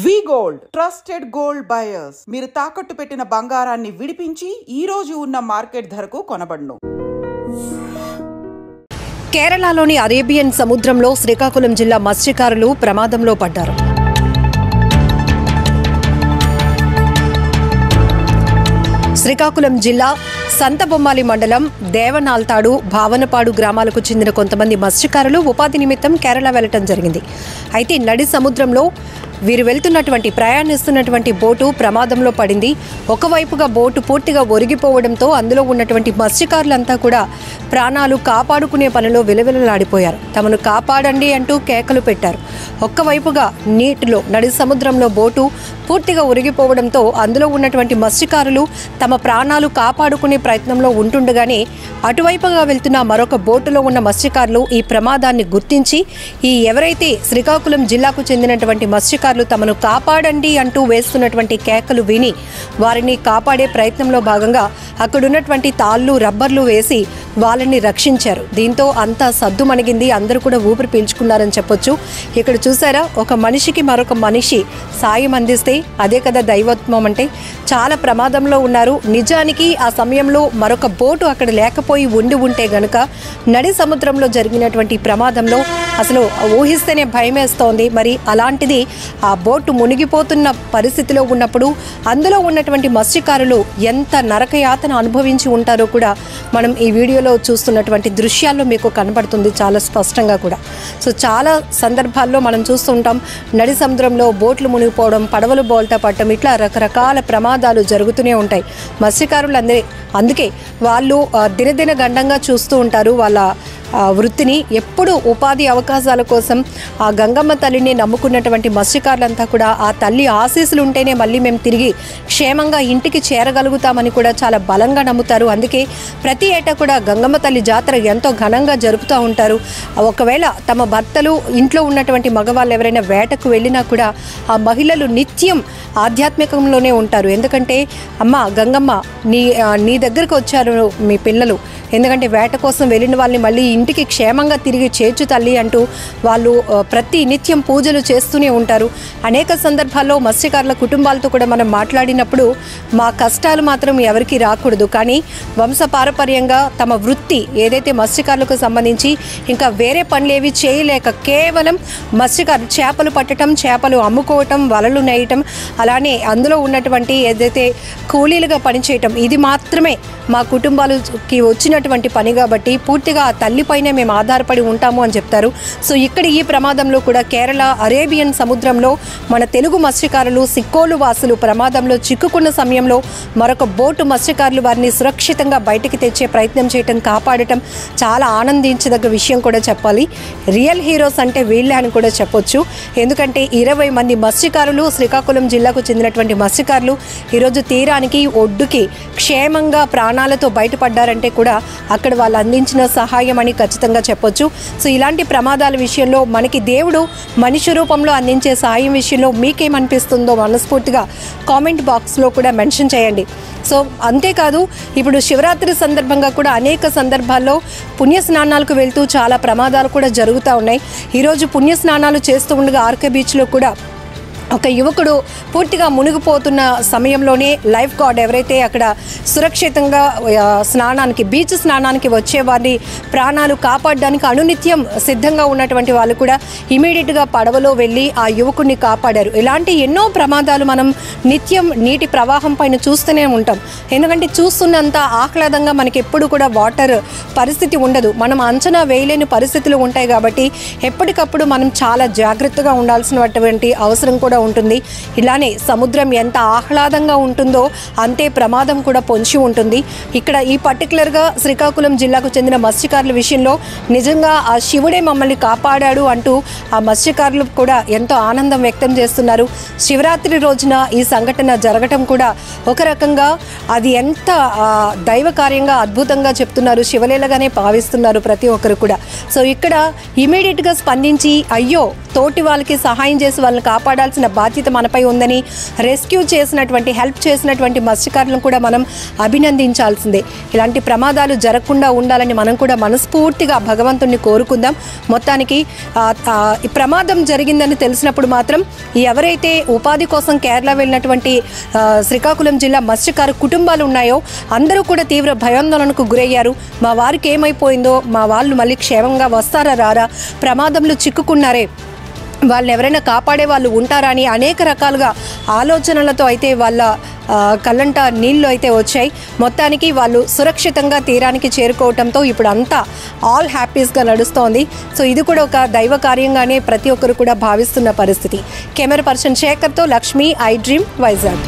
వి gold trusted gold buyers మీరు తాకట్టు పెట్టిన బంగారాన్ని విడిపించి ఈ రోజు ఉన్న మార్కెట్ ధరకు కొనబడును. కేరళలోని అరేబియన్ సముద్రంలో శ్రీకాకుళం జిల్లా మత్స్యకారులు ప్రమాదంలో పడ్డారు. శ్రీకాకుళం జిల్లా సంతబొమ్మాలి మండలం దేవనాల్తాడు, భావనపాడు గ్రామాలకు చెందిన కొంతమంది మత్స్యకారులు ఉపాధి నిమిత్తం కేరళ వెళ్లటం జరిగింది. అయితే నడి సముద్రంలో వీరు వెళ్తున్నటువంటి ప్రయాణిస్తున్నటువంటి బోటు ప్రమాదంలో పడింది. ఒకవైపుగా బోటు పూర్తిగా ఒరిగిపోవడంతో అందులో ఉన్నటువంటి మత్స్యకారులంతా కూడా ప్రాణాలు కాపాడుకునే పనిలో విలవిలలాడిపోయారు. తమను కాపాడండి అంటూ కేకలు పెట్టారు. ఒక్కవైపుగా నీటిలో నడి సముద్రంలో బోటు పూర్తిగా ఒరిగిపోవడంతో అందులో ఉన్నటువంటి మత్స్యకారులు తమ ప్రాణాలు కాపాడుకునే ప్రయత్నంలో ఉంటుండగానే అటువైపుగా వెళ్తున్న మరొక బోటులో ఉన్న మత్స్యకారులు ఈ ప్రమాదాన్ని గుర్తించి ఎవరైతే శ్రీకాకుళం జిల్లాకు చెందినటువంటి మత్స్యకారులు తమను కాపాడండి అంటూ వేస్తున్నటువంటి కేకలు విని వారిని కాపాడే ప్రయత్నంలో భాగంగా అక్కడున్నటువంటి తాళ్ళు, రబ్బర్లు వేసి వాళ్ళని రక్షించారు. దీంతో అంతా సద్దుమణిగింది. అందరూ కూడా ఊపిరి పీల్చుకున్నారని చెప్పొచ్చు. ఇక్కడ చూసారా, ఒక మనిషికి మరొక మనిషి సాయం అందిస్తే అదే కదా దైవత్వం అంటే. చాలా ప్రమాదంలో ఉన్నారు. నిజానికి ఆ సమయంలో మరొక బోటు అక్కడ లేకపోయి ఉంటే గనుక నడి సముద్రంలో జరిగినటువంటి ప్రమాదంలో అసలు ఊహిస్తేనే భయమేస్తోంది. మరి అలాంటిది ఆ బోటు మునిగిపోతున్న పరిస్థితిలో ఉన్నప్పుడు అందులో ఉన్నటువంటి మత్స్యకారులు ఎంత నరకయాతన అనుభవించి ఉంటారో కూడా మనం ఈ వీడియోలో చూస్తున్నటువంటి దృశ్యాల్లో మీకు కనబడుతుంది చాలా స్పష్టంగా కూడా. సో చాలా సందర్భాల్లో మనం చూస్తూ ఉంటాం, నడి సముద్రంలో బోట్లు మునిగిపోవడం, పడవలు బోల్తా పట్టడం, ఇట్లా రకరకాల ప్రమాదాలు జరుగుతూనే ఉంటాయి. మత్స్యకారులు అందుకే వాళ్ళు దినదిన గండంగా చూస్తూ ఉంటారు వాళ్ళ వృత్తిని. ఎప్పుడు ఉపాధి అవకాశాల కోసం ఆ గంగమ్మ తల్లిని నమ్ముకున్నటువంటి మత్స్యకారులంతా కూడా ఆ తల్లి ఆశీస్సులు ఉంటేనే మళ్ళీ మేము తిరిగి క్షేమంగా ఇంటికి చేరగలుగుతామని కూడా చాలా బలంగా నమ్ముతారు. అందుకే ప్రతి ఏటా కూడా గంగమ్మ తల్లి జాతర ఎంతో ఘనంగా జరుపుతూ ఉంటారు. ఒకవేళ తమ భర్తలు ఇంట్లో ఉన్నటువంటి మగవాళ్ళు ఎవరైనా వేటకు వెళ్ళినా కూడా ఆ మహిళలు నిత్యం ఆధ్యాత్మికంలోనే ఉంటారు. ఎందుకంటే అమ్మ గంగమ్మ నీ దగ్గరకు వచ్చారు మీ పిల్లలు, ఎందుకంటే వేట కోసం వెళ్ళిన వాళ్ళని మళ్ళీ ఇంటికి క్షేమంగా తిరిగి చేర్చు తల్లి అంటూ వాళ్ళు ప్రతి నిత్యం పూజలు చేస్తూనే ఉంటారు. అనేక సందర్భాల్లో మత్స్యకారుల కుటుంబాలతో కూడా మనం మాట్లాడినప్పుడు మా కష్టాలు మాత్రం ఎవరికి రాకూడదు, కానీ వంశపారపర్యంగా తమ వృత్తి ఏదైతే మత్స్యకారులకు సంబంధించి ఇంకా వేరే పనులేవి చేయలేక కేవలం మత్స్యకారులు చేపలు పట్టడం, చేపలు అమ్ముకోవటం, వలలు నేయటం, అలానే అందులో ఉన్నటువంటి ఏదైతే కూలీలుగా పనిచేయటం, ఇది మాత్రమే మా కుటుంబాలకి వచ్చినటువంటి పని కాబట్టి పూర్తిగా ఆ తల్లిపైనే మేము ఆధారపడి ఉంటాము అని చెప్తారు. సో ఇక్కడ ఈ ప్రమాదంలో కూడా కేరళ అరేబియన్ సముద్రంలో మన తెలుగు మత్స్యకారులు సిక్కోలు వాసులు ప్రమాదంలో చిక్కుకున్న సమయంలో మరొక బోటు మత్స్యకారులు వారిని సురక్షితంగా బయటికి తెచ్చే ప్రయత్నం చేయటం, కాపాడటం చాలా ఆనందించదగ్గ విషయం కూడా చెప్పాలి. రియల్ హీరోస్ అంటే వీళ్ళే అని కూడా చెప్పొచ్చు. ఎందుకంటే 20 మంది మత్స్యకారులు, శ్రీకాకుళం జిల్లాకు చెందినటువంటి మత్స్యకారులు ఈరోజు తీరానికి ఒడ్డుకి క్షేమంగా ప్రాణాలతో బయటపడ్డారంటే కూడా అక్కడ వాళ్ళు అందించిన సహాయం అని ఖచ్చితంగా చెప్పొచ్చు. సో ఇలాంటి ప్రమాదాల విషయంలో మనకి దేవుడు మనిషి రూపంలో అందించే సహాయం విషయంలో మీకేమనిపిస్తుందో మనస్ఫూర్తిగా కామెంట్ బాక్స్లో కూడా మెన్షన్ చేయండి. సో అంతేకాదు, ఇప్పుడు శివరాత్రి సందర్భంగా కూడా అనేక సందర్భాల్లో పుణ్యస్నానాలకు వెళ్తూ చాలా ప్రమాదాలు కూడా జరుగుతూ ఉన్నాయి. ఈరోజు పుణ్యస్నానాలు చేస్తూ ఉండగా ఆర్కే బీచ్లో కూడా ఒక యువకుడు పూర్తిగా మునిగిపోతున్న సమయంలోనే లైఫ్ గార్డ్ ఎవరైతే అక్కడ సురక్షితంగా బీచ్ స్నానానికి వచ్చే వారిని ప్రాణాలు కాపాడడానికి అనునిత్యం సిద్ధంగా ఉన్నటువంటి వాళ్ళు కూడా ఇమీడియట్గా పడవలో వెళ్ళి ఆ యువకుడిని కాపాడారు. ఇలాంటి ఎన్నో ప్రమాదాలు మనం నిత్యం నీటి ప్రవాహం పైన చూస్తూనే ఉంటాం. ఎందుకంటే చూస్తున్నంత ఆహ్లాదంగా మనకి ఎప్పుడు కూడా వాటర్ పరిస్థితి ఉండదు, మనం అంచనా వేయలేని పరిస్థితులు ఉంటాయి. కాబట్టి ఎప్పటికప్పుడు మనం చాలా జాగ్రత్తగా ఉండాల్సినటువంటి అవసరం కూడా ఉంటుంది. ఇలానే సముద్రం ఎంత ఆహ్లాదంగా ఉంటుందో అంతే ప్రమాదం కూడా పొంచి ఉంటుంది. ఇక్కడ ఈ పర్టికులర్గా శ్రీకాకుళం జిల్లాకు చెందిన మత్స్యకారుల విషయంలో నిజంగా ఆ శివుడే మమ్మల్ని కాపాడాడు అంటూ ఆ మత్స్యకారులు కూడా ఎంతో ఆనందం వ్యక్తం చేస్తున్నారు. శివరాత్రి రోజున ఈ సంఘటన జరగటం కూడా ఒక రకంగా అది ఎంత దైవ కార్యంగా అద్భుతంగా చెప్తున్నారు, శివలీలగానే భావిస్తున్నారు ప్రతి ఒక్కరు కూడా. సో ఇక్కడ ఇమీడియట్గా స్పందించి అయ్యో తోటి వాళ్ళకి సహాయం చేసి వాళ్ళని కాపాడాల్సిన బాధ్యత మనపై ఉందని రెస్క్యూ చేసినటువంటి హెల్ప్ చేసినటువంటి మత్స్యకారులను కూడా మనం అభినందించాల్సిందే. ఇలాంటి ప్రమాదాలు జరగకుండా ఉండాలని మనం కూడా మనస్ఫూర్తిగా భగవంతుణ్ణి కోరుకుందాం. మొత్తానికి ఈ ప్రమాదం జరిగిందని తెలిసినప్పుడు మాత్రం ఎవరైతే ఉపాధి కోసం కేరళ వెళ్ళినటువంటి శ్రీకాకుళం జిల్లా మత్స్యకారు కుటుంబాలు ఉన్నాయో అందరూ కూడా తీవ్ర భయాందోళనకు గురయ్యారు. మా వారికి ఏమైపోయిందో, మా వాళ్ళు మళ్ళీ క్షేమంగా వస్తారా రారా, ప్రమాదంలో చిక్కుకున్నారే, వాళ్ళని ఎవరైనా కాపాడే వాళ్ళు ఉంటారా అని అనేక రకాలుగా ఆలోచనలతో అయితే వాళ్ళ కళ్ళంట నీళ్ళు అయితే వచ్చాయి. మొత్తానికి వాళ్ళు సురక్షితంగా తీరానికి చేరుకోవడంతో ఇప్పుడు అంతా ఆల్ హ్యాపీస్గా నడుస్తోంది. సో ఇది కూడా ఒక దైవ కార్యంగానే ప్రతి ఒక్కరు కూడా భావిస్తున్న పరిస్థితి. కెమెరా పర్సన్ శేఖర్తో లక్ష్మి, ఐ డ్రీమ్, వైజాగ్.